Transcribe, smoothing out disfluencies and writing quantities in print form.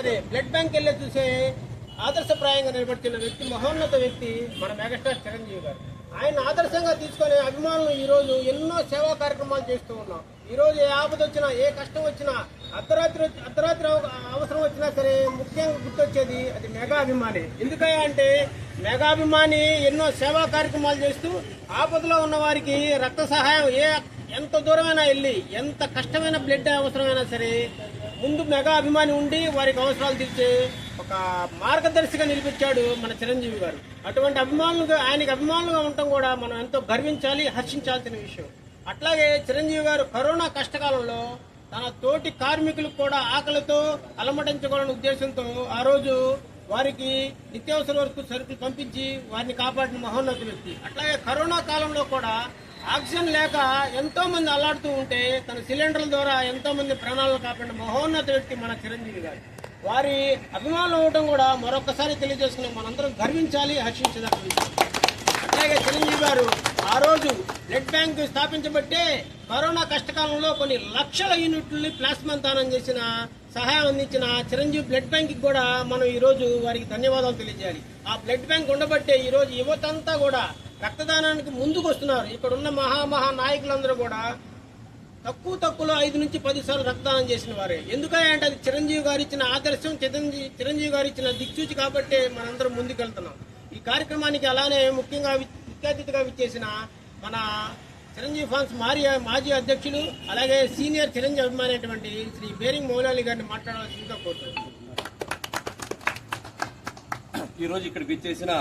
సరే blood bank వెళ్ళి చూసే ఆదర్శప్రాయంగా నిలబడుతున్న వ్యక్తి, మహోన్నత వ్యక్తి మన మెగాస్టార్ చిరంజీవి గారు. ఆయన ఆదర్శంగా తీసుకునే అభిమానులు ఈరోజు ఎన్నో సేవా కార్యక్రమాలు చేస్తూ ఉన్నాం. ఈరోజు ఏ ఆపద వచ్చినా, ఏ కష్టం వచ్చినా, అర్ధరాత్రి అవసరం వచ్చినా సరే ముఖ్యంగా గుర్తొచ్చేది అది మెగా అభిమాని. ఎందుకయ్యా అంటే మెగా అభిమాని ఎన్నో సేవా కార్యక్రమాలు చేస్తూ ఆపదలో ఉన్న వారికి రక్త సహాయం ఎంత దూరమైనా వెళ్ళి, ఎంత కష్టమైన బ్లడ్ అవసరమైనా సరే ముందు మెగా అభిమాని ఉండి వారికి అవసరాలు తీర్చే ఒక మార్గదర్శిగా నిలిపించాడు మన చిరంజీవి గారు. అటువంటి ఆయనకి అభిమానులుగా ఉండటం కూడా మనం ఎంతో గర్వించాలి, హర్షించాల్సిన విషయం. అట్లాగే చిరంజీవి గారు కరోనా కష్టకాలంలో తన తోటి కార్మికులకు కూడా ఆకలితో అలమటించకూడని ఉద్దేశంతో ఆ రోజు వారికి నిత్యావసర వరకు సరుకులు పంపించి వారిని కాపాడిన మహోన్నత వ్యక్తి. అట్లాగే కరోనా కాలంలో కూడా ఆక్సిజన్ లేక ఎంతో మంది అల్లాడుతూ ఉంటే తన సిలిండర్ల ద్వారా ఎంతో మంది ప్రాణాలను కాపాడిన మహోన్నత వ్యక్తి మన చిరంజీవి గారు. వారి అభిమానులు అవ్వడం కూడా మరొకసారి తెలియజేసుకుని మనందరం గర్వించాలి, హర్షించదగ్గ. అట్లాగే చిరంజీవి గారు ఆ రోజు బ్లడ్ బ్యాంక్ స్థాపించబట్టే కరోనా కష్టకాలంలో కొన్ని లక్షల యూనిట్లని ప్లాస్మా దానం చేసిన, సహాయం అందించిన చిరంజీవి బ్లడ్ బ్యాంక్ కూడా మనం ఈ రోజు వారికి ధన్యవాదాలు తెలియజేయాలి. ఆ బ్లడ్ బ్యాంక్ ఉండబట్టే ఈ రోజు యువతంతా కూడా రక్తదానానికి ముందుకు వస్తున్నారు. ఇక్కడ ఉన్న మహా నాయకులందరూ కూడా తక్కువలో 5 నుంచి 10 సార్లు రక్తదానం చేసిన వారే. ఎందుకంటే అది చిరంజీవి గారు ఇచ్చిన ఆదర్శం, చిరంజీవి గారు ఇచ్చిన దిక్సూచి కాబట్టే మనందరం ముందుకెళ్తున్నాం. ఈ కార్యక్రమానికి అలానే ముఖ్యంగా ముఖ్య అతిథిగా విచ్చేసిన మన చిరంజీవి ఫాన్స్ మాజీ అధ్యక్షులు, అలాగే సీనియర్ చిరంజీవి అభిమాని అయినటువంటి శ్రీ బేరింగ్ మౌలాలి గారిని మాట్లాడాల్సిందిగా కోరుతున్నాను. ఈరోజు ఇక్కడికి విచ్చేసిన